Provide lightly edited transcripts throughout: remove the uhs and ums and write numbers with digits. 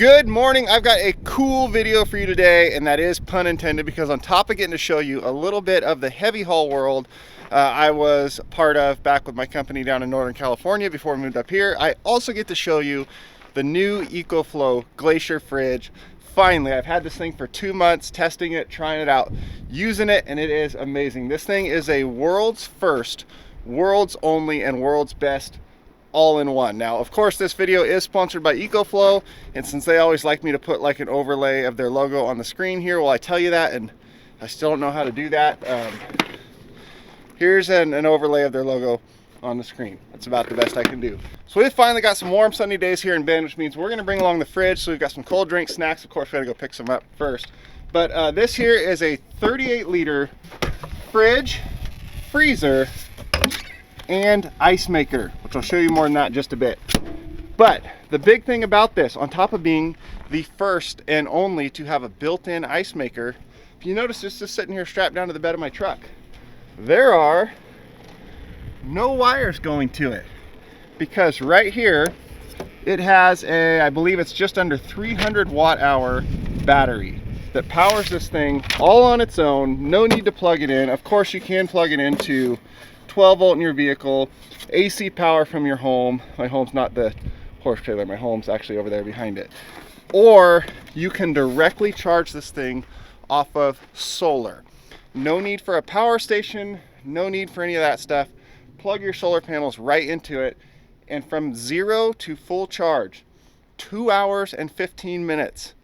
Good morning. I've got a cool video for you today, and that is pun intended, because on top of getting to show you a little bit of the heavy haul world I was part of back with my company down in Northern California before we moved up here, I also get to show you the new EcoFlow GLACIER fridge. Finally, I've had this thing for 2 months, testing it, trying it out, using it, and it is amazing. This thing is a world's first, world's only, and world's best all-in-one. Now, of course, this video is sponsored by EcoFlow, and since they always like me to put like an overlay of their logo on the screen here, well, I tell you that, and I still don't know how to do that. Here's an overlay of their logo on the screen. That's about the best I can do. So we've finally got some warm sunny days here in Bend, which means we're going to bring along the fridge. So we've got some cold drinks, snacks. Of course, we got to go pick some up first. But this here is a 38-liter fridge, freezer, and ice maker, which I'll show you more than that in just a bit. But the big thing about this, on top of being the first and only to have a built-in ice maker, if you notice, it's just sitting here strapped down to the bed of my truck. There are no wires going to it, because right here it has a, I believe it's just under 300 watt-hour battery that powers this thing all on its own. No need to plug it in. Of course, you can plug it into 12 volt in your vehicle, AC power from your home. My home's not the horse trailer, my home's actually over there behind it. Or you can directly charge this thing off of solar. No need for a power station, no need for any of that stuff. Plug your solar panels right into it, and from 0 to full charge, 2 hours and 15 minutes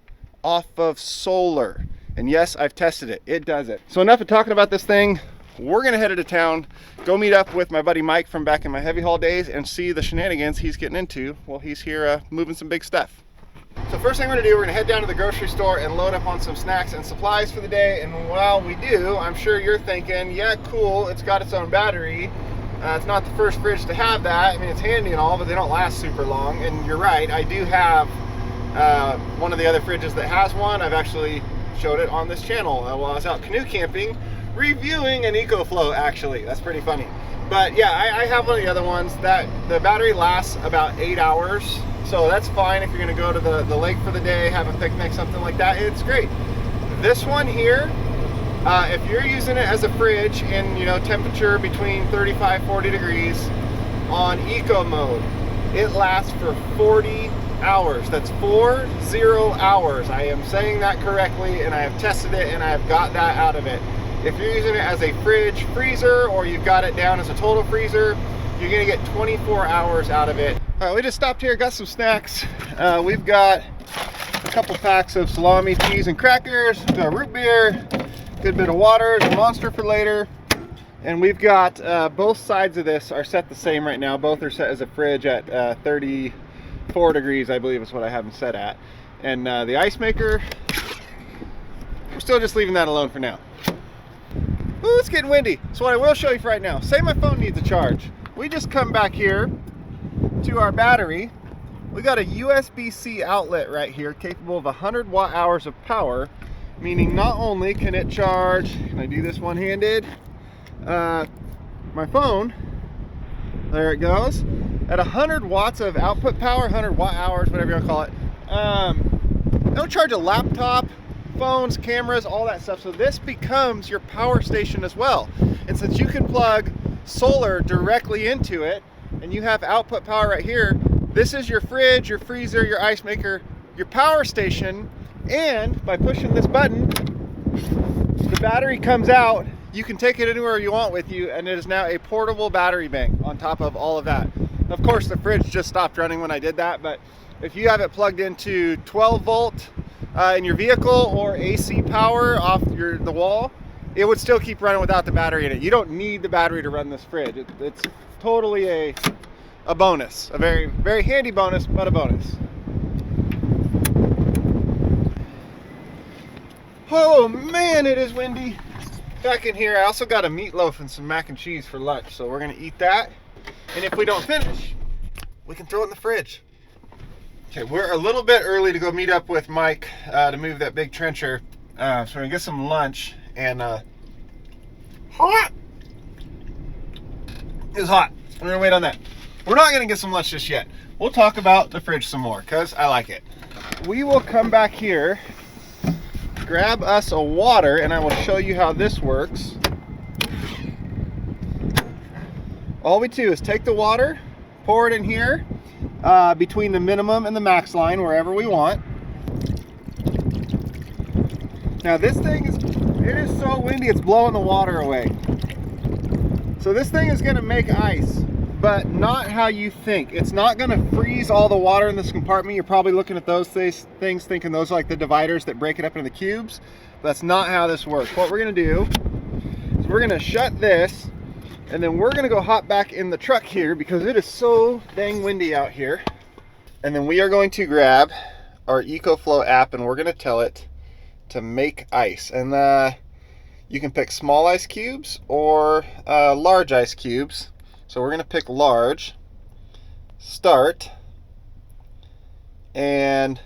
off of solar. And yes, I've tested it, it does it. So enough of talking about this thing. We're gonna head into town, go meet up with my buddy Mike from back in my heavy haul days and see the shenanigans he's getting into while he's here moving some big stuff. So first thing we're gonna do, we're gonna head down to the grocery store and load up on some snacks and supplies for the day. And while we do, I'm sure you're thinking, yeah, cool, it's got its own battery. It's not the first fridge to have that. I mean, it's handy and all, but they don't last super long. And you're right, I do have one of the other fridges that has one. I've actually showed it on this channel while I was out canoe camping, reviewing an EcoFlow, actually. That's pretty funny. But yeah, I have one of the other ones that the battery lasts about 8 hours. So that's fine if you're gonna go to the lake for the day, have a picnic, something like that. It's great. This one here, if you're using it as a fridge in, you know, temperature between 35, 40 degrees on eco mode, it lasts for 40 hours. That's 40 hours. I am saying that correctly, and I have tested it and I have got that out of it. If you're using it as a fridge freezer, or you've got it down as a total freezer, you're gonna get 24 hours out of it. All right, we just stopped here, got some snacks. We've got a couple packs of salami, cheese, and crackers. We've got root beer, good bit of water, a Monster for later. And we've got both sides of this are set the same right now. Both are set as a fridge at 34 degrees, I believe is what I have them set at. And the ice maker, we're still just leaving that alone for now. Ooh, it's getting windy. So what I will show you for right now, say my phone needs a charge. We just come back here to our battery. We got a USB-C outlet right here capable of 100 watt-hours of power, meaning not only can it charge, can I do this one-handed? My phone, there it goes, at 100 watts of output power, 100 watt-hours, whatever you want to call it. It'll charge a laptop, phones, cameras, all that stuff. So this becomes your power station as well. And since you can plug solar directly into it and you have output power right here, this is your fridge, your freezer, your ice maker, your power station. And by pushing this button, the battery comes out. You can take it anywhere you want with you, and it is now a portable battery bank on top of all of that. Of course, the fridge just stopped running when I did that, but if you have it plugged into 12 volt in your vehicle, or AC power off the wall, it would still keep running without the battery in it. You don't need the battery to run this fridge. It's totally a bonus, a very, very handy bonus, but a bonus. Oh man, it is windy. Back in here, I also got a meatloaf and some mac and cheese for lunch, so we're gonna eat that. And if we don't finish, we can throw it in the fridge. Okay, we're a little bit early to go meet up with Mike to move that big trencher. So we're gonna get some lunch, and hot! It's hot. We're gonna wait on that. We're not gonna get some lunch just yet. We'll talk about the fridge some more, because I like it. we will come back here, grab us a water, and I will show you how this works. All we do is take the water, pour it in here, between the minimum and the max line, wherever we want. Now this thing it is so windy, it's blowing the water away. So this thing is gonna make ice, but not how you think. It's not gonna freeze all the water in this compartment. You're probably looking at those things thinking those are like the dividers that break it up into the cubes. That's not how this works. What we're gonna do is we're gonna shut this, and then we're gonna go hop back in the truck here because it is so dang windy out here. And then we are going to grab our EcoFlow app and we're gonna tell it to make ice. And you can pick small ice cubes or large ice cubes. So we're gonna pick large, start, and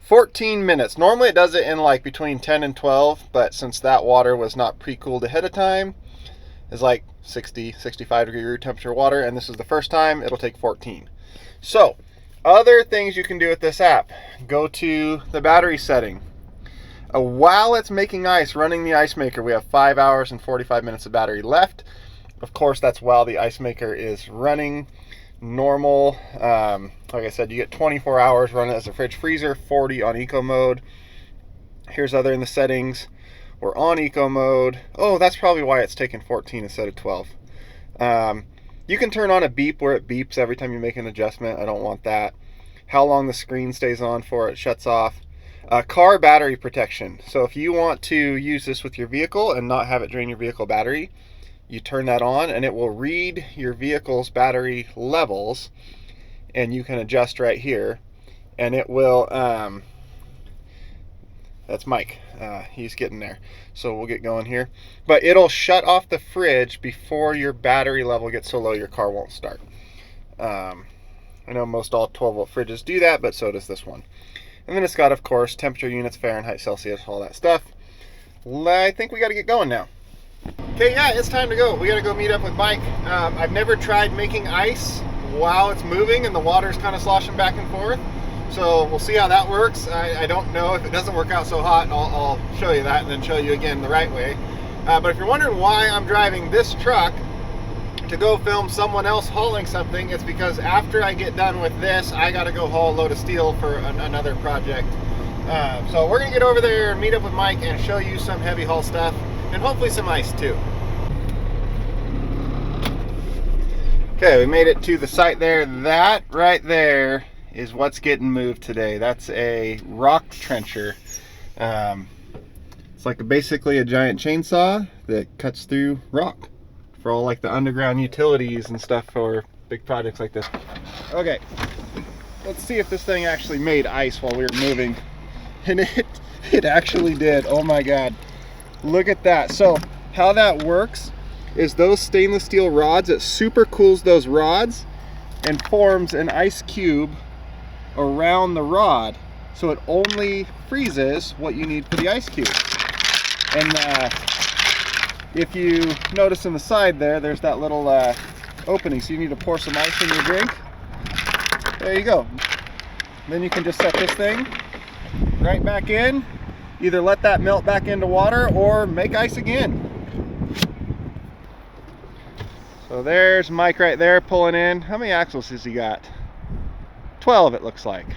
14 minutes. Normally it does it in like between 10 and 12, but since that water was not pre-cooled ahead of time, is like 60, 65 degree room temperature water, and this is the first time, it'll take 14. So, other things you can do with this app. Go to the battery setting. While it's making ice, running the ice maker, we have 5 hours and 45 minutes of battery left. Of course, that's while the ice maker is running. Normal, like I said, you get 24 hours running as a fridge freezer, 40 on eco mode. Here's other in the settings. We're on eco mode. Oh, that's probably why it's taking 14 instead of 12. You can turn on a beep where it beeps every time you make an adjustment. I don't want that. How long the screen stays on for, it shuts off. Car battery protection. So if you want to use this with your vehicle and not have it drain your vehicle battery, you turn that on and it will read your vehicle's battery levels, and you can adjust right here, and it will, that's Mike, he's getting there. So we'll get going here. But it'll shut off the fridge before your battery level gets so low your car won't start. I know most all 12-volt fridges do that, but so does this one. And then it's got, of course, temperature units, Fahrenheit, Celsius, all that stuff. I think we got to get going now. Okay, yeah, it's time to go. We got to go meet up with Mike. I've never tried making ice while it's moving and the water's kind of sloshing back and forth. So we'll see how that works. I don't know if it doesn't work out so hot. I'll show you that and then show you again the right way. But if you're wondering why I'm driving this truck to go film someone else hauling something, it's because after I get done with this, I got to go haul a load of steel for another project. So we're going to get over there and meet up with Mike and show you some heavy haul stuff and hopefully some ice too. Okay, we made it to the site there. That right there is what's getting moved today. That's a rock trencher. It's like basically a giant chainsaw that cuts through rock for all like the underground utilities and stuff for big projects like this. Okay, let's see if this thing actually made ice while we were moving. And it actually did. Oh my God, look at that. So how that works is those stainless steel rods, it super cools those rods and forms an ice cube around the rod, so it only freezes what you need for the ice cube. And if you notice in the side there's that little opening, so you need to pour some ice in your drink. There you go. Then you can just set this thing right back in, either let that melt back into water or make ice again. So there's Mike right there pulling in. How many axles has he got? 12 it looks like.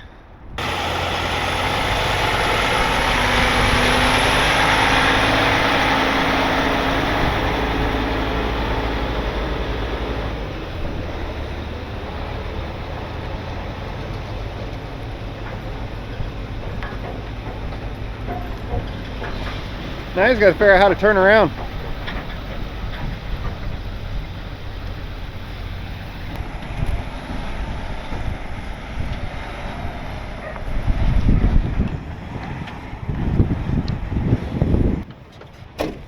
Now he's got to figure out how to turn around.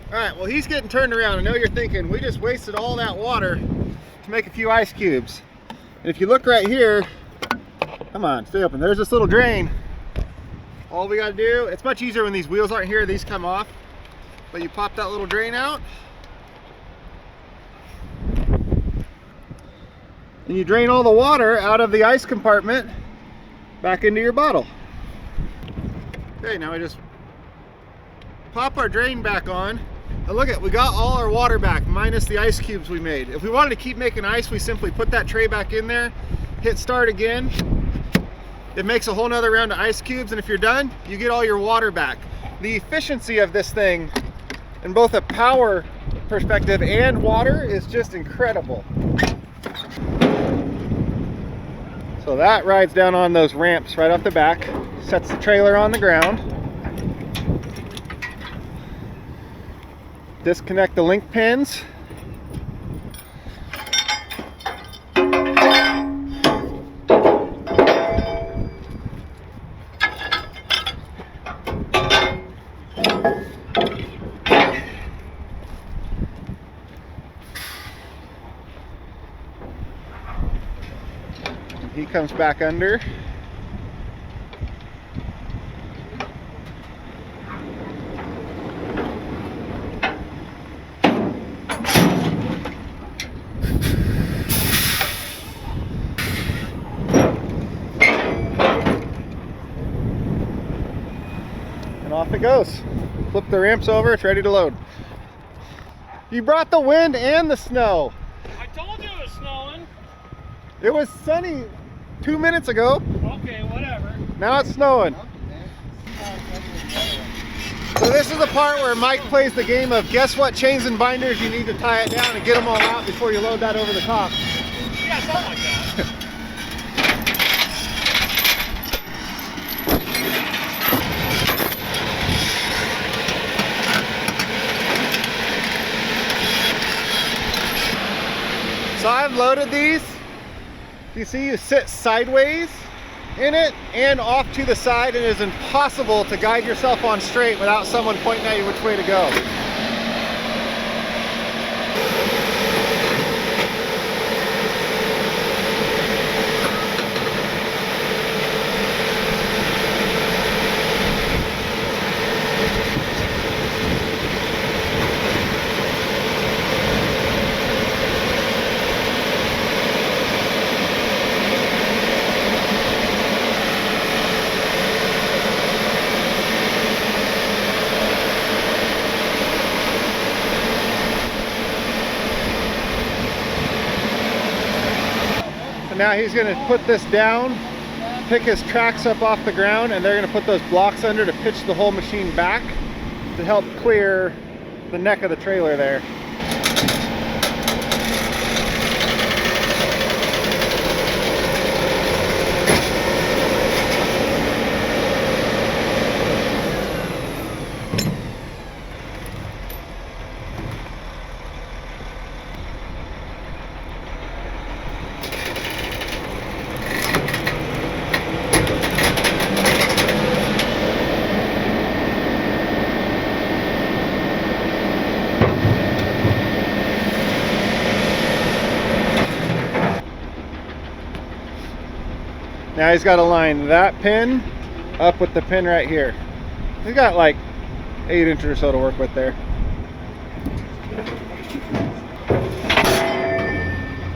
Alright, well he's getting turned around. I know you're thinking, we just wasted all that water to make a few ice cubes. And if you look right here, come on, stay open. There's this little drain. All we got to do, it's much easier when these wheels aren't here, these come off. But you pop that little drain out. And you drain all the water out of the ice compartment back into your bottle. Okay, now we just pop our drain back on. And look at, we got all our water back, minus the ice cubes we made. If we wanted to keep making ice, we simply put that tray back in there, hit start again. It makes a whole nother round of ice cubes, and if you're done, you get all your water back. The efficiency of this thing, in both a power perspective and water, is just incredible. So that rides down on those ramps right off the back, sets the trailer on the ground. Disconnect the link pins. He comes back under. And off it goes. Flip the ramps over, it's ready to load. You brought the wind and the snow. I told you it was snowing. It was sunny 2 minutes ago. Okay, whatever. Now it's snowing. So this is the part where Mike plays the game of guess what chains and binders you need to tie it down and get them all out before you load that over the top. Yeah, something like that. So I've loaded these. You see, you sit sideways in it and off to the side, and it is impossible to guide yourself on straight without someone pointing at you which way to go. Now he's going to put this down, pick his tracks up off the ground, and they're going to put those blocks under to pitch the whole machine back to help clear the neck of the trailer there. Now he's got to line that pin up with the pin right here. He's got like 8 inches or so to work with there.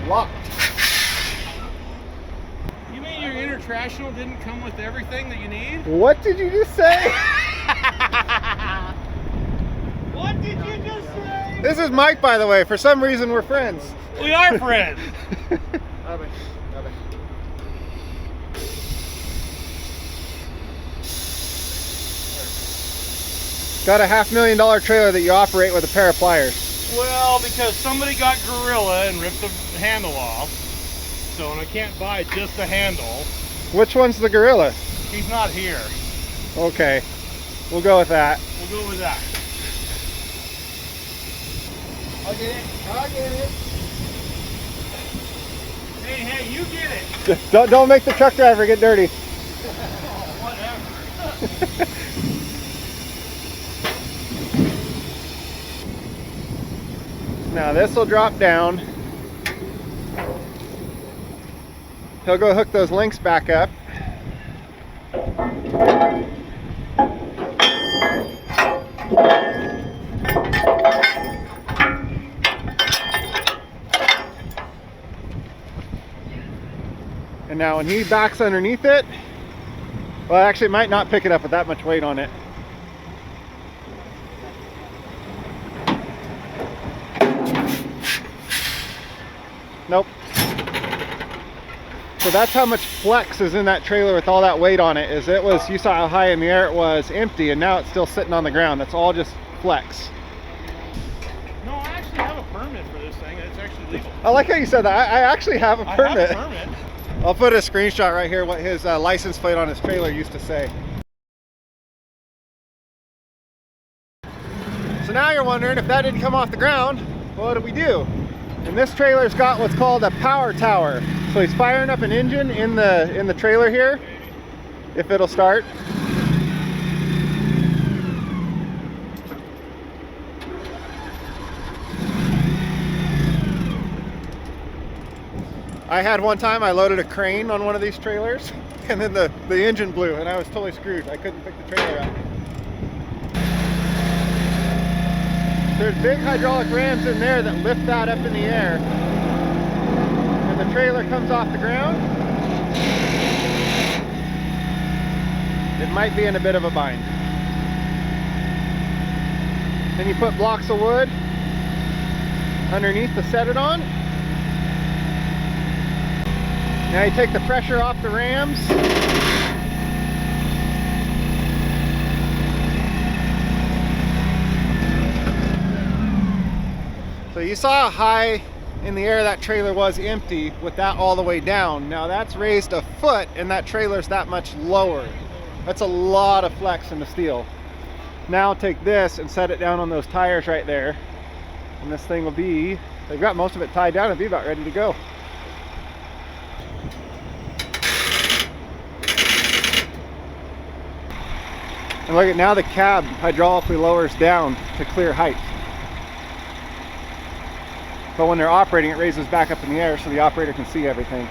Locked. You mean your inner tractional didn't come with everything that you need? What did you just say? What did you just say? This is Mike, by the way. For some reason, we're friends. We are friends. Got a $500,000 trailer that you operate with a pair of pliers. Well, because somebody got Gorilla and ripped the handle off, so and I can't buy just the handle. Which one's the Gorilla? He's not here. Okay, we'll go with that. We'll go with that. I'll get it. I'll get it. Hey, you get it. Don't make the truck driver get dirty. Whatever. Now this will drop down. He'll go hook those links back up. And now when he backs underneath it, Well, actually, it might not pick it up with that much weight on it. Nope. So that's how much flex is in that trailer with all that weight on it. Is it was, you saw how high in the air it was empty, and now it's still sitting on the ground. That's all just flex. No, I actually have a permit for this thing. It's actually legal. I like how you said that. I actually have a permit. I have a permit. I'll put a screenshot right here what his license plate on his trailer used to say. So now you're wondering, if that didn't come off the ground, what do we do? And this trailer's got what's called a power tower. So he's firing up an engine in the trailer here, if it'll start. I had one time I loaded a crane on one of these trailers, and then the engine blew, and I was totally screwed. I couldn't pick the trailer up. There's big hydraulic rams in there that lift that up in the air. And the trailer comes off the ground. It might be in a bit of a bind. Then you put blocks of wood underneath to set it on. Now you take the pressure off the rams. So you saw how high in the air that trailer was empty with that all the way down. Now that's raised a foot and that trailer's that much lower. That's a lot of flex in the steel. Now take this and set it down on those tires right there. And this thing will be, they've got most of it tied down, it'll be about ready to go. And look at now the cab hydraulically lowers down to clear height. But when they're operating, it raises back up in the air so the operator can see everything.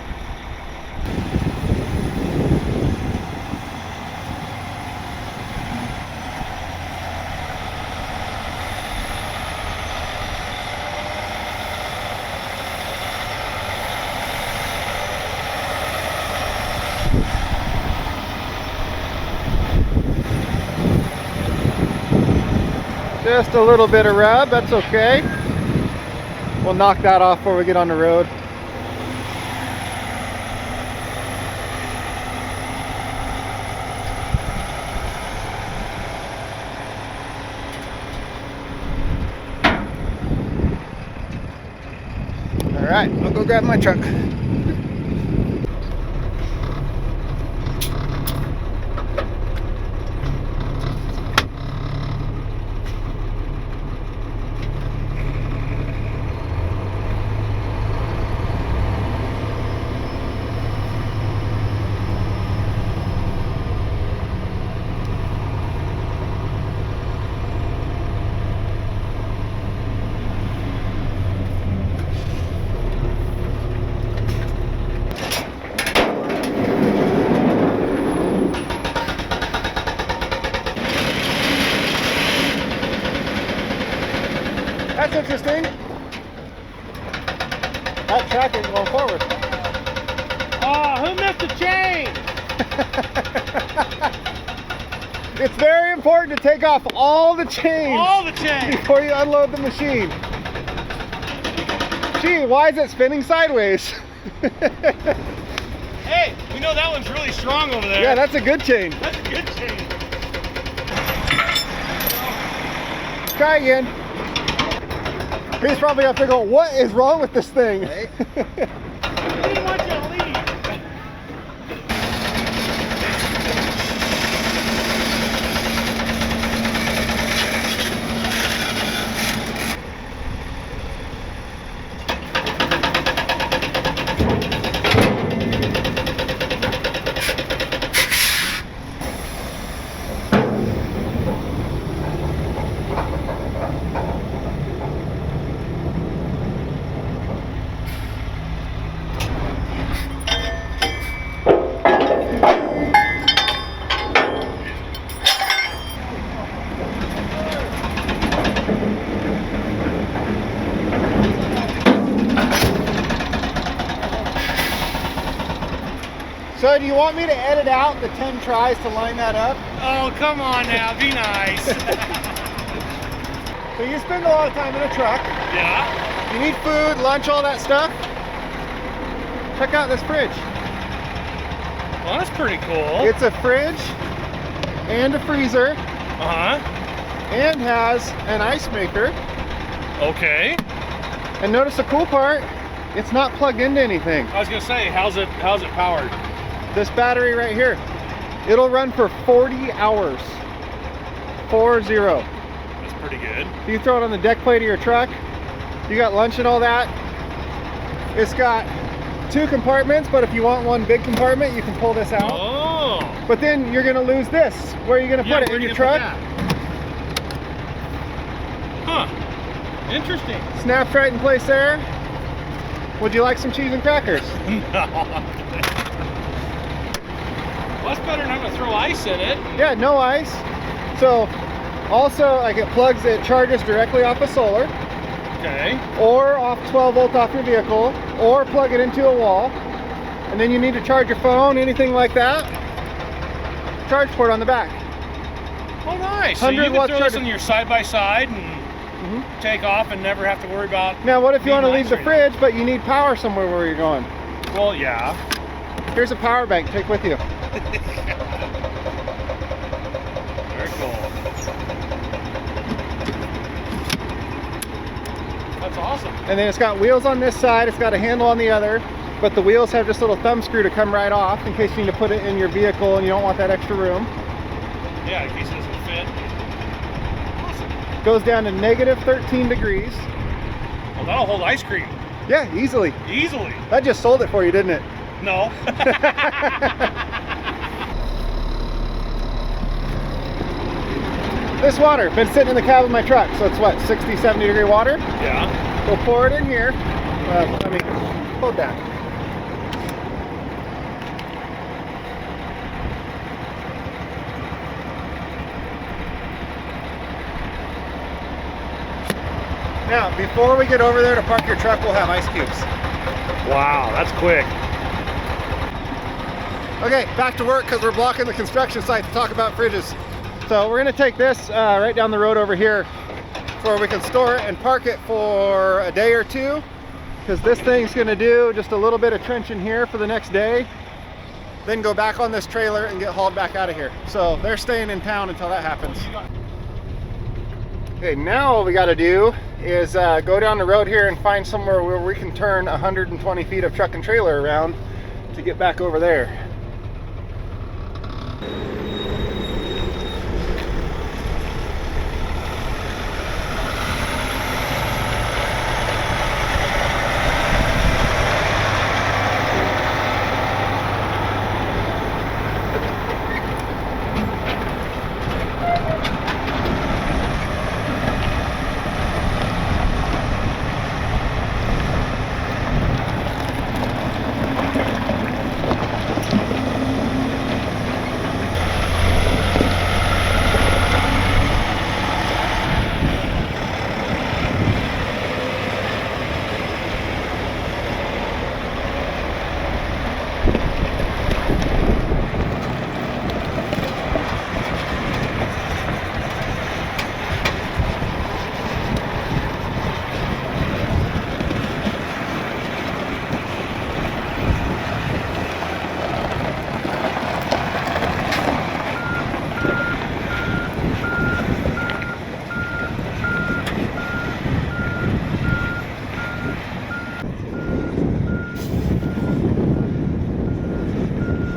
Just a little bit of rub, that's okay. We'll knock that off before we get on the road. All right, I'll go grab my truck. That's interesting. That track ain't going forward. Oh, who missed the chain? It's very important to take off all the chains. All the chains. Before you unload the machine. Gee, why is it spinning sideways? Hey, we know that one's really strong over there. Yeah, that's a good chain. That's a good chain. Try again. He's probably up there going, what is wrong with this thing? I didn't want you to leave. So do you want me to edit out the 10 tries to line that up? Oh, come on now, be nice. So you spend a lot of time in a truck. Yeah. You need food, lunch, all that stuff. Check out this fridge. Well, that's pretty cool. It's a fridge and a freezer. Uh-huh. And has an ice maker. Okay. And notice the cool part, it's not plugged into anything. I was gonna say, how's it powered? This battery right here, it'll run for 40 hours. 40. That's pretty good. You throw it on the deck plate of your truck, you got lunch and all that. It's got 2 compartments, but if you want one big compartment, you can pull this out. Oh. But then you're gonna lose this. Where are you gonna put it? In your truck? Huh. Interesting. Snaps right in place there. Would you like some cheese and crackers? No. Well, that's better than having to throw ice in it. Yeah, no ice. So also, like, it charges directly off of solar. Okay. Or off 12 volt off your vehicle, or plug it into a wall. And then you need to charge your phone, anything like that. Charge port on the back. Oh, nice. So you can throw this on your side-by-side and take off and never have to worry about. Now, what if you want to leave the fridge, but you need power somewhere where you're going? Well, yeah. Here's a power bank, take with you. Very cool. That's awesome. And then it's got wheels on this side, it's got a handle on the other, but the wheels have this little thumb screw to come right off in case you need to put it in your vehicle and you don't want that extra room. Yeah, in case it doesn't fit. Awesome. Goes down to -13 degrees. Well, that'll hold ice cream. Yeah, easily. Easily. That just sold it for you, didn't it? No. This water, been sitting in the cab of my truck, so it's what, 60, 70 degree water? Yeah. We'll pour it in here. Hold that. Now, before we get over there to park your truck, we'll have ice cubes. Wow, that's quick. Okay, back to work because we're blocking the construction site to talk about fridges. So we're gonna take this right down the road over here where we can store it and park it for a day or two, because this thing's gonna do just a little bit of trenching here for the next day, then go back on this trailer and get hauled back out of here. So they're staying in town until that happens. Okay, now what we gotta do is go down the road here and find somewhere where we can turn 120 feet of truck and trailer around to get back over there.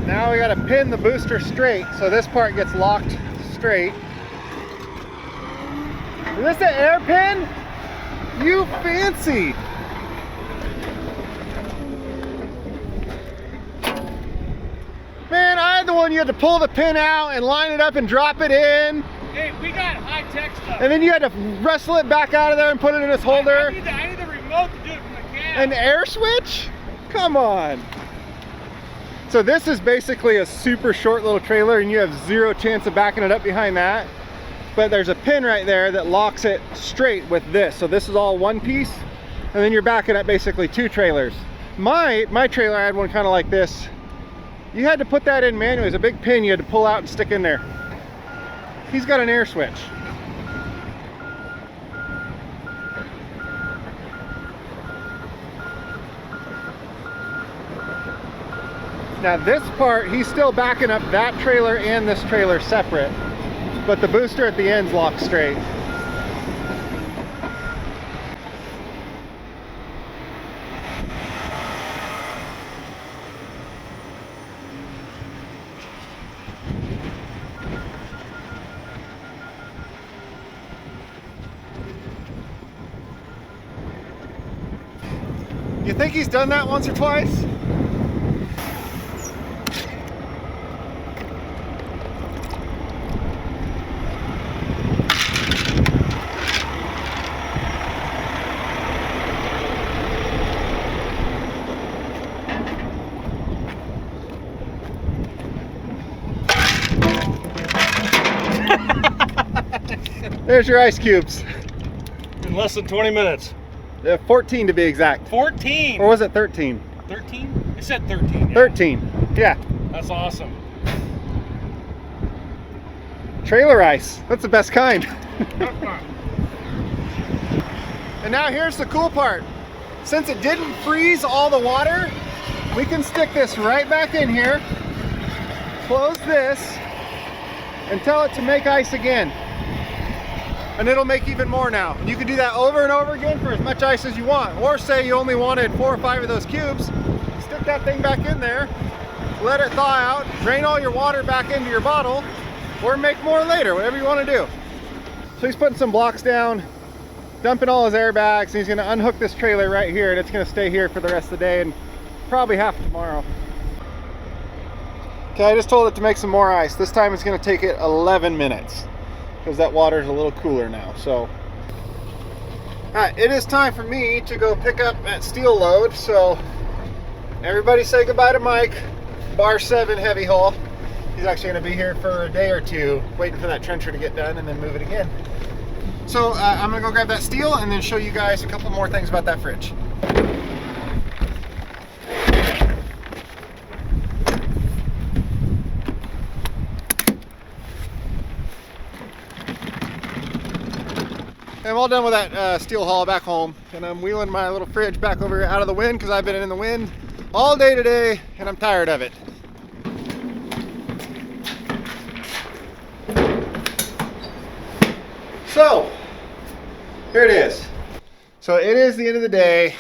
Now we got to pin the booster straight, so this part gets locked straight. Is this an air pin? You fancy! Man, I had the one you had to pull the pin out and line it up and drop it in. Hey, we got high-tech stuff. And then you had to wrestle it back out of there and put it in this holder. I need the remote to do it from the cab. An air switch? Come on. So this is basically a super short little trailer and you have zero chance of backing it up behind that. But there's a pin right there that locks it straight with this. So this is all one piece and then you're backing up basically two trailers. My trailer, I had one kind of like this You had to put that in manually. It's a big pin you had to pull out and stick in there. He's got an air switch. Now this part, he's still backing up that trailer and this trailer separate, but the booster at the end's locked straight. You think he's done that once or twice? There's your ice cubes. In less than 20 minutes. 14 to be exact. 14? Or was it 13? 13? It said 13. Yeah. 13, yeah. That's awesome. Trailer ice, that's the best kind. And now here's the cool part. Since it didn't freeze all the water, we can stick this right back in here, close this, and tell it to make ice again. And it'll make even more now. You can do that over and over again for as much ice as you want. Or say you only wanted 4 or 5 of those cubes, stick that thing back in there, let it thaw out, drain all your water back into your bottle, or make more later, whatever you want to do. So he's putting some blocks down, dumping all his airbags, and he's going to unhook this trailer right here, and it's going to stay here for the rest of the day and probably half of tomorrow. Okay, I just told it to make some more ice. This time it's going to take it 11 minutes. Because that water is a little cooler now. So, alright, it is time for me to go pick up that steel load. So, everybody say goodbye to Mike, bar 7 heavy haul. He's actually going to be here for a day or two, waiting for that trencher to get done and then move it again. So, I'm going to go grab that steel and then show you guys a couple more things about that fridge. I'm all done with that steel haul back home, and I'm wheeling my little fridge back over out of the wind because I've been in the wind all day today and I'm tired of it. So here it is. So it is the end of the day.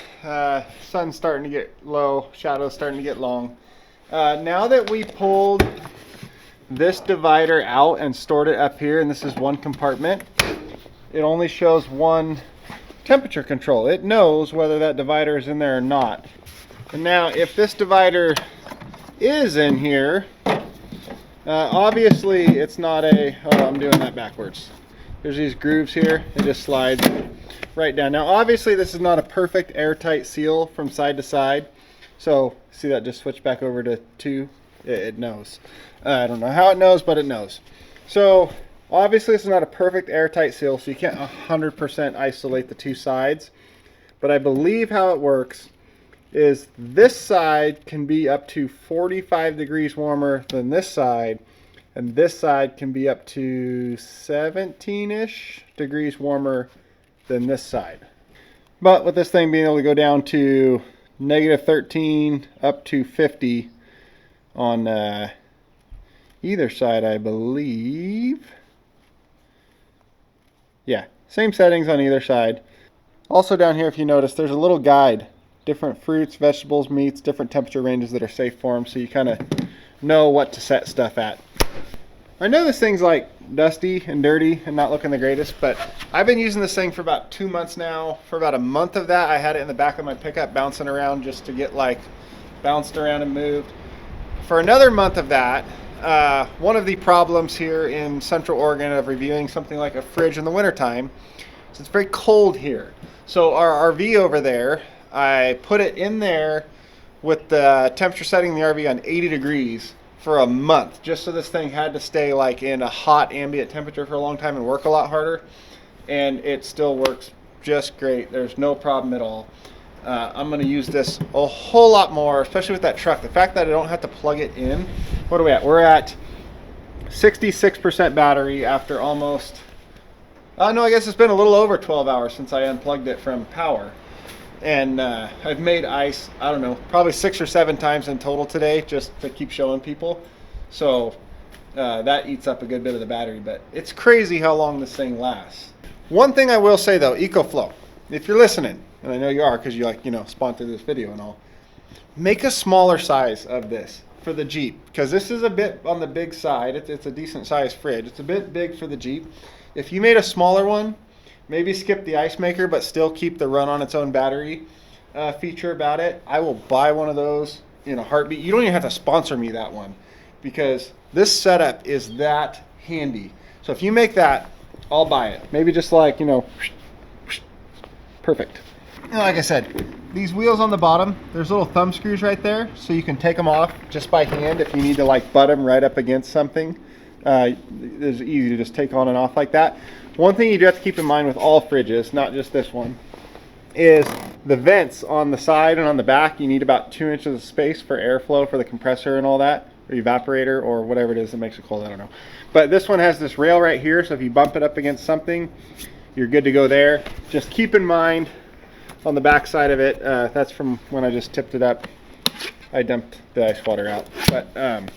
Sun's starting to get low, shadows starting to get long. Now that we pulled this divider out and stored it up here, and this is one compartment, it only shows one temperature control. It knows whether that divider is in there or not. And now if this divider is in here, obviously it's not a, oh, I'm doing that backwards. There's these grooves here, it just slides right down. Now obviously this is not a perfect airtight seal from side to side. So see that just switched back over to 2? It knows. I don't know how it knows, but it knows. So obviously this is not a perfect airtight seal, so you can't 100% isolate the 2 sides. But I believe how it works is this side can be up to 45 degrees warmer than this side, and this side can be up to 17-ish degrees warmer than this side. But with this thing being able to go down to -13 up to 50 on either side, I believe. Yeah, same settings on either side. Also down here, if you notice, there's a little guide. Different fruits, vegetables, meats, different temperature ranges that are safe for them, so you kind of know what to set stuff at. I know this thing's like dusty and dirty and not looking the greatest, but I've been using this thing for about 2 months now. For about a month of that, I had it in the back of my pickup bouncing around just to get like bounced around and moved. For another month of that, one of the problems here in Central Oregon of reviewing something like a fridge in the wintertime is it's very cold here. So our RV over there, I put it in there with the temperature setting in the RV on 80 degrees for a month, just so this thing had to stay like in a hot ambient temperature for a long time and work a lot harder. And it still works just great. There's no problem at all. I'm going to use this a whole lot more, especially with that truck. The fact that I don't have to plug it in. What are we at? We're at 66% battery after almost, no, I guess it's been a little over 12 hours since I unplugged it from power. And I've made ice, I don't know, probably 6 or 7 times in total today, just to keep showing people. So that eats up a good bit of the battery, but it's crazy how long this thing lasts. One thing I will say though, EcoFlow, if you're listening, and I know you are because you sponsored this video and all, make a smaller size of this for the Jeep, because this is a bit on the big side. It's a decent sized fridge. It's a bit big for the Jeep. If you made a smaller one, maybe skip the ice maker, but still keep the run on its own battery feature about it, I will buy one of those in a heartbeat. You don't even have to sponsor me that one, because this setup is that handy. So if you make that, I'll buy it. Maybe just like, perfect. Like I said, these wheels on the bottom, there's little thumb screws right there, so you can take them off just by hand if you need to like butt them right up against something. It's easy to just take on and off like that. One thing you do have to keep in mind with all fridges, not just this one, is the vents on the side and on the back. You need about 2 inches of space for airflow for the compressor and all that, or evaporator, or whatever it is that makes it cold, I don't know. But this one has this rail right here, so if you bump it up against something, you're good to go there. Just keep in mind on the back side of it, that's from when I just tipped it up, I dumped the ice water out. But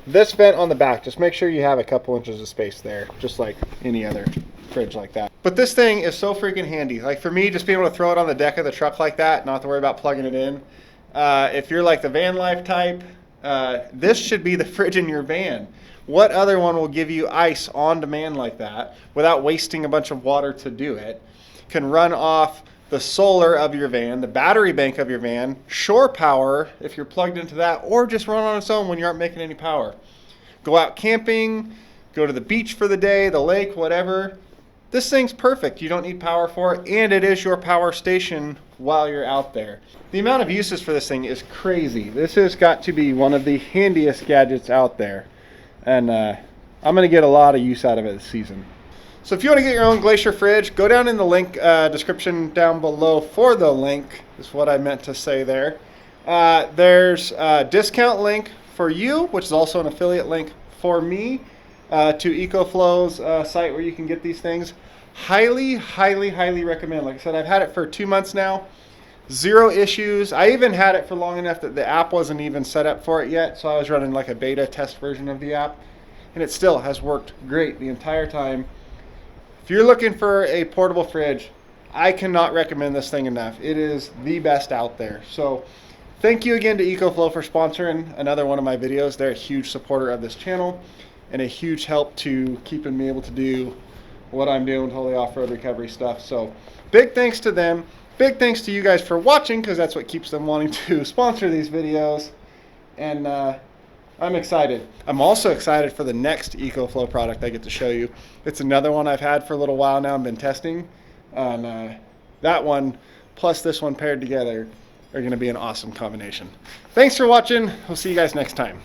this vent on the back, just make sure you have a couple inches of space there, just like any other fridge like that. But this thing is so freaking handy. Like for me, just being able to throw it on the deck of the truck like that, not to worry about plugging it in. If you're like the van life type, this should be the fridge in your van. What other one will give you ice on demand like that without wasting a bunch of water to do it? Can run off the solar of your van, the battery bank of your van, shore power if you're plugged into that, or just run on its own when you aren't making any power. Go out camping, go to the beach for the day, the lake, whatever. This thing's perfect. You don't need power for it, and it is your power station while you're out there. The amount of uses for this thing is crazy. This has got to be one of the handiest gadgets out there, and I'm going to get a lot of use out of it this season. So if you want to get your own Glacier fridge, go down in the link description down below for the link, is what I meant to say there. There's a discount link for you, which is also an affiliate link for me, to EcoFlow's site where you can get these things. Highly, highly, highly recommend. Like I said, I've had it for 2 months now. 0 issues. I even had it for long enough that the app wasn't even set up for it yet, so I was running like a beta test version of the app, and it still has worked great the entire time. If you're looking for a portable fridge, I cannot recommend this thing enough. It is the best out there. So thank you again to EcoFlow for sponsoring another one of my videos. They're a huge supporter of this channel and a huge help to keeping me able to do what I'm doing with all the off-road recovery stuff. So big thanks to them. Big thanks to you guys for watching, because that's what keeps them wanting to sponsor these videos. And I'm excited. I'm also excited for the next EcoFlow product I get to show you. It's another one I've had for a little while now and been testing. And that one plus this one paired together are going to be an awesome combination. Thanks for watching. We'll see you guys next time.